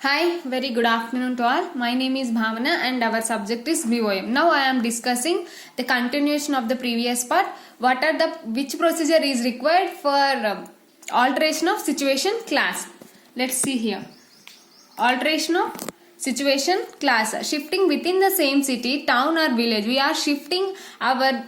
Hi, very good afternoon to all. My name is Bhavana and our subject is BOM. Now I am discussing the continuation of the previous part. Which procedure is required for alteration of situation class? Let's see here. Alteration of situation class. Shifting within the same city, town or village. We are shifting our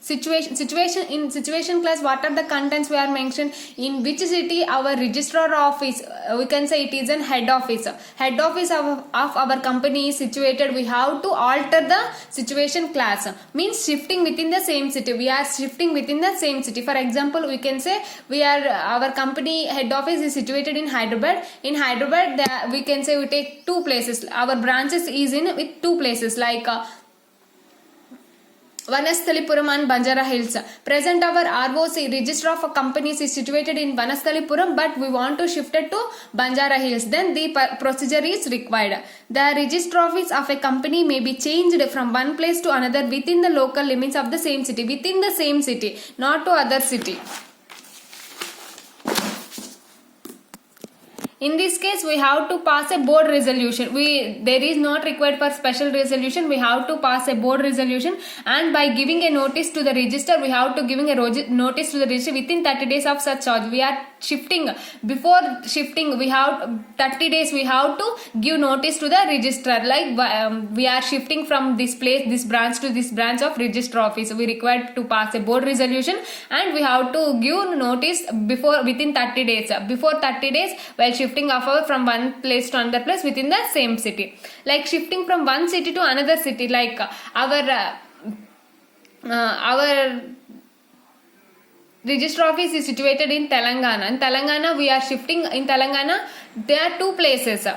situation class. What are the contents we are mentioned? In which city our registrar office, we can say it is an head office of our company is situated. We have to alter the situation class, means shifting within the same city. We are shifting within the same city. For example, we can say our company head office is situated in Hyderabad. In Hyderabad, we can say we take two places. Our branches is in with two places like Vanasthalipuram and Banjara Hills. Present our ROC, Register of Companies, is situated in Vanasthalipuram, but we want to shift it to Banjara Hills. Then the procedure is required. The register office of a company may be changed from one place to another within the local limits of the same city. Within the same city, not to other city. In this case, we have to pass a board resolution. There is not required for special resolution. We have to pass a board resolution, and by giving a notice to the register, we have to giving a notice to the register within 30 days of such charge. We are shifting. Before shifting, we have 30 days. We have to give notice to the registrar. Like we are shifting from this place, this branch to this branch of register office. We required to pass a board resolution, and we have to give notice within 30 days. Before 30 days, while shifting from one place to another place within the same city. Like shifting from one city to another city, like our register office is situated in Telangana. In Telangana, we are shifting. In Telangana, there are two places.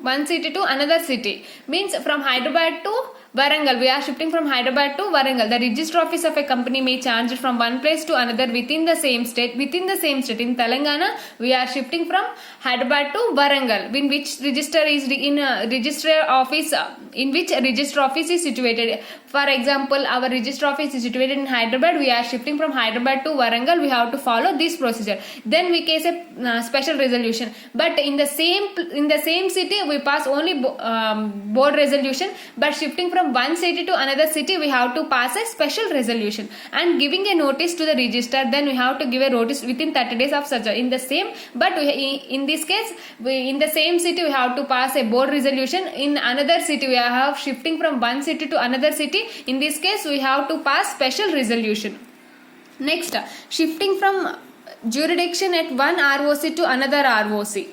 One city to another city. Means from Hyderabad to Warangal. We are shifting from Hyderabad to Warangal. The register office of a company may change from one place to another within the same state. Within the same state. In Telangana, we are shifting from Hyderabad to Warangal. In which register is register office? In which register office is situated? For example, our register office is situated in Hyderabad. We are shifting from Hyderabad to Warangal. We have to follow this procedure. Then we case a special resolution. But in the same city, we pass only board resolution. But shifting from one city to another city, we have to pass a special resolution and giving a notice to the register. Then we have to give a notice within 30 days of such in the same. But in this case, in the same city, we have to pass a board resolution. In another city, we have shifting from one city to another city. In this case, we have to pass special resolution. Next, shifting from jurisdiction at one ROC to another ROC.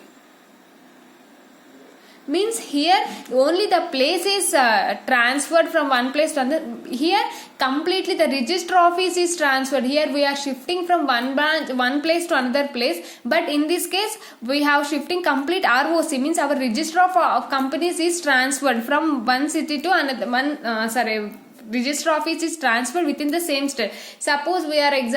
Means here only the place is transferred from one place to another. Here completely the register office is transferred. Here we are shifting from one place to another place, but in this case we have shifting complete ROC, means our register of companies is transferred from one city to another register office is transferred within the same state. Suppose we are in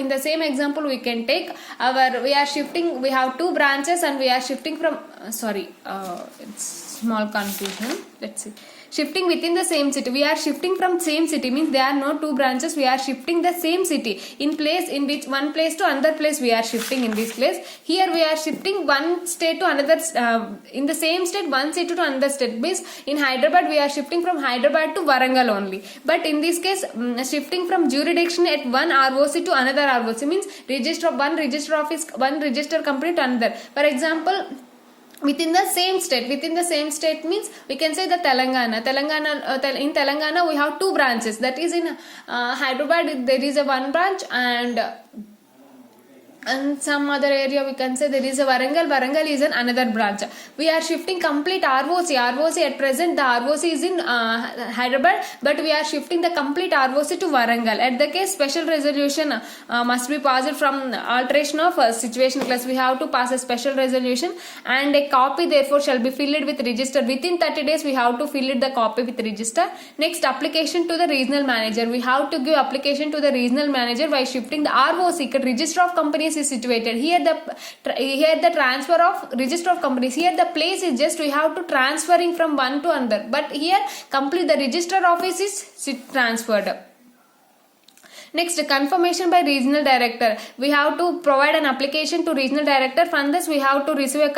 the same example we can take we are shifting. We have two branches and we are shifting from it's small confusion. Let's see. Shifting within the same city. We are shifting from same city, means there are no two branches. We are shifting the same city in which one place to another place we are shifting in this place. Here we are shifting one state to another, in the same state one state to another state. Means in Hyderabad we are shifting from Hyderabad to Warangal only. But in this case, shifting from jurisdiction at one ROC to another ROC, means one register office, one register company to another. For example, within the same state means we can say the Telangana. In Telangana we have two branches. That is in Hyderabad there is a one branch, and some other area we can say there is a Warangal is another branch. We are shifting complete ROC at present the ROC is in Hyderabad, but we are shifting the complete ROC to Warangal. At the case, special resolution must be passed from alteration of situation class. We have to pass a special resolution, and a copy therefore shall be filled with register. Within 30 days we have to fill it the copy with register. Next, application to the regional manager. We have to give application to the regional manager by shifting the ROC, register of companies, is situated. Here the transfer of register of companies. Here the place is just we have to transferring from one to another. But here complete the register office is transferred. Next, confirmation by regional director. We have to provide an application to regional director. From this, we have to receive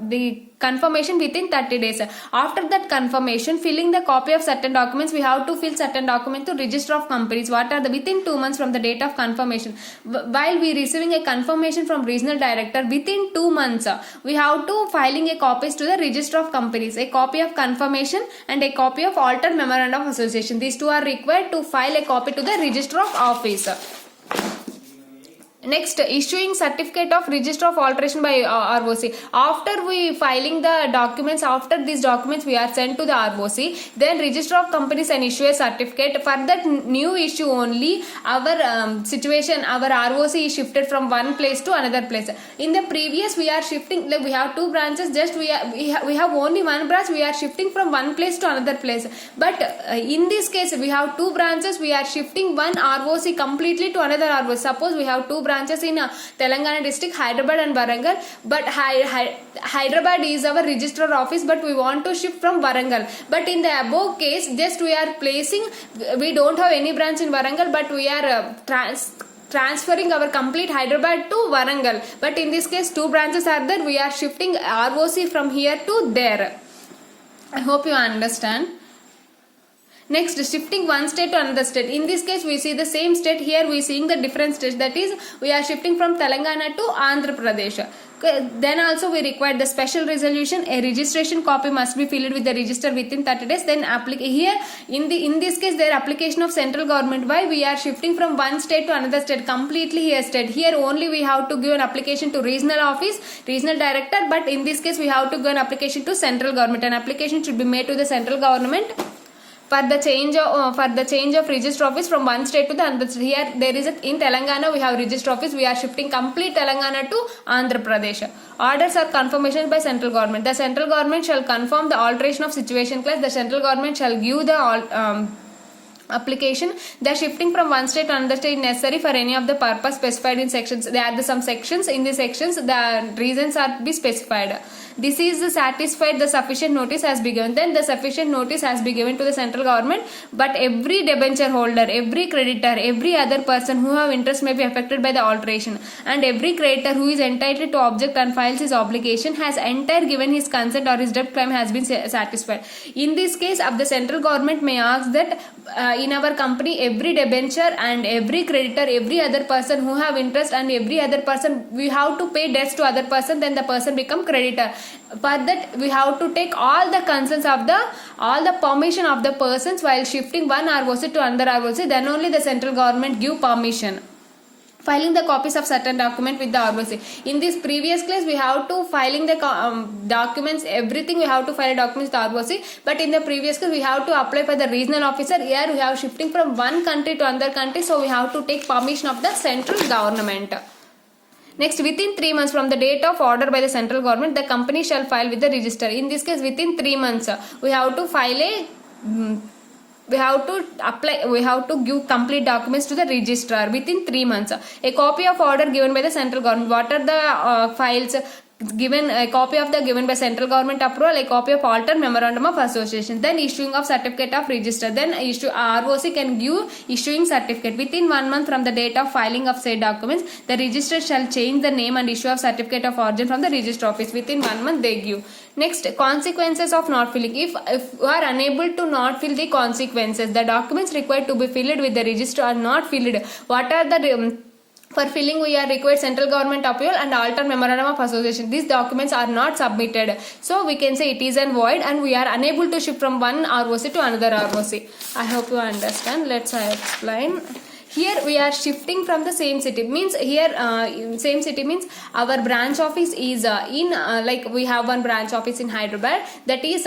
the confirmation within 30 days. After that confirmation, filling the copy of certain documents, we have to fill certain documents to register of companies. What are the within 2 months from the date of confirmation? While we receiving a confirmation from regional director within 2 months, we have to filing a copies to the register of companies. A copy of confirmation and a copy of altered memorandum of association. These two are required to file a copy to the register of office. Next, issuing certificate of register of alteration by ROC. After we filing the documents, after these documents we are sent to the ROC, then register of companies and issue a certificate. For that new issue only, our situation, our ROC is shifted from one place to another place. In the previous, we are shifting, like we have two branches, just we have only one branch, we are shifting from one place to another place. But in this case, we have two branches, we are shifting one ROC completely to another ROC. Suppose we have two branches in Telangana district, Hyderabad and Warangal, but Hyderabad is our registrar office, but we want to shift from Warangal. But in the above case, just we are placing, we don't have any branch in Warangal, but we are transferring our complete Hyderabad to Warangal. But in this case, two branches are there, we are shifting ROC from here to there. I hope you understand. Next, shifting one state to another state. In this case, we see the same state. Here we seeing the different states. That is, we are shifting from Telangana to Andhra Pradesh. Okay. Then also we require the special resolution. A registration copy must be filled with the register within 30 days. Then here in this case, their application of central government. Why we are shifting from one state to another state completely here state. Here only we have to give an application to regional office, regional director. But in this case, we have to give an application to central government. An application should be made to the central government for the change of register office from one state to the another state. Here there is in Telangana we have register office, we are shifting complete Telangana to Andhra Pradesh. Orders are confirmation by central government. The central government shall confirm the alteration of situation class. The central government shall give the application. The shifting from one state to another state is necessary for any of the purpose specified in sections. There are some sections. In the sections the reasons are to be specified. This is satisfied the sufficient notice has been given. Then the sufficient notice has been given to the central government, but every debenture holder, every creditor, every other person who have interest may be affected by the alteration, and every creditor who is entitled to object and files his obligation has entire given his consent or his debt claim has been satisfied. In this case, of the central government may ask that in our company every debenture and every creditor, every other person who have interest and every other person, we have to pay debts to other person, then the person become creditor. But that we have to take all the consents of all the permission of the persons while shifting one ROC to another ROC, then only the central government give permission. Filing the copies of certain document with the ROC. In this previous class, we have to filing the documents, everything we have to file documents with ROC. But in the previous class, we have to apply for the regional officer. Here we have shifting from one country to another country, so we have to take permission of the central government. Next, within 3 months from the date of order by the central government, the company shall file with the register. In this case, within 3 months, we have to file we have to apply, we have to give complete documents to the registrar within 3 months. A copy of order given by the central government. What are the files given? A copy of the given by central government approval, a copy of altered memorandum of association, then issuing of certificate of register, then ROC can give issuing certificate. Within 1 month from the date of filing of said documents, the registrar shall change the name and issue of certificate of origin from the register office. Within 1 month they give. Next, consequences of not filling. If you are unable to not fill the consequences, the documents required to be filled with the register are not filled. What are the for filling, we are required central government approval and altered memorandum of association. These documents are not submitted, so we can say it is an void and we are unable to shift from one ROC to another ROC. I hope you understand. Let's explain. Here we are shifting from the same city, means here same city means our branch office is in like we have one branch office in Hyderabad, that is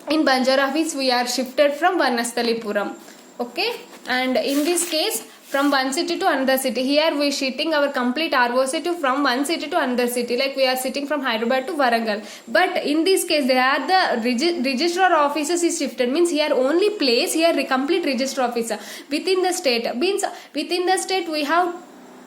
in Banjarahills we are shifted from Vanasthalipuram. Okay, and in this case from one city to another city, here we are shifting our complete ROC to from one city to another city, like we are sitting from Hyderabad to Warangal. But in this case, they are the registrar offices is shifted, means here only place here complete register officer within the state, means within the state we have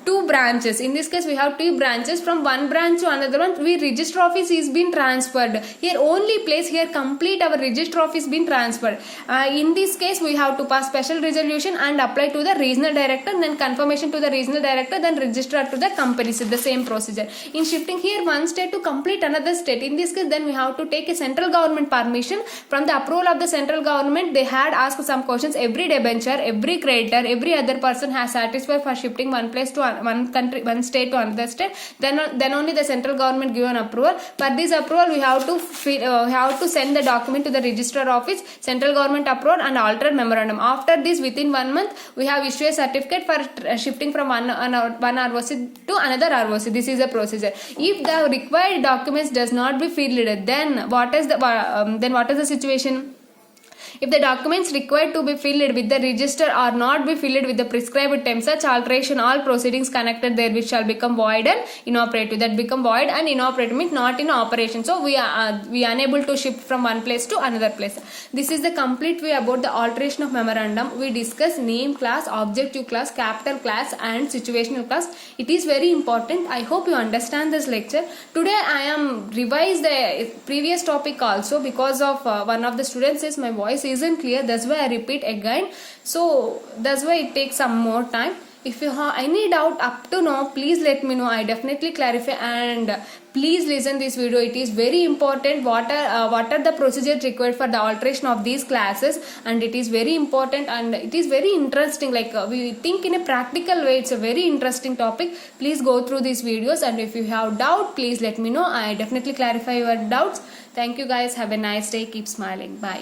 two branches. In this case we have two branches. From one branch to another one, we register office is been transferred. Here only place, here complete our register office been transferred. In this case we have to pass special resolution and apply to the regional director, then confirmation to the regional director, then register to the companies. The same procedure. In shifting here one state to complete another state, in this case then we have to take a central government permission. From the approval of the central government, they had asked some questions. Every debenture, every creditor, every other person has satisfied for shifting one place to one country, one state to another state. Then only the central government given approval. For this approval, we have to send the document to the registrar office. Central government approved and altered memorandum. After this, within 1 month, we have issued a certificate for shifting from one ROC to another ROC. This is the procedure. If the required documents does not be filled, then what is the situation? If the documents required to be filled with the register are not be filled with the prescribed time, such alteration, all proceedings connected therewith shall become void and inoperative. That become void and inoperative means not in operation. So we are unable to shift from one place to another place. This is the complete way about the alteration of memorandum. We discuss name class, objective class, capital class and situational class. It is very important. I hope you understand this lecture. Today I am revised the previous topic also, because of one of the students says my voice isn't clear, that's why I repeat again. So that's why it takes some more time. If you have any doubt up to now, please let me know. I definitely clarify, and please listen this video. It is very important what are the procedures required for the alteration of these classes, and it is very important and it is very interesting. Like we think in a practical way, it's a very interesting topic. Please go through these videos, and if you have doubt, please let me know. I definitely clarify your doubts. Thank you guys. Have a nice day. Keep smiling. Bye.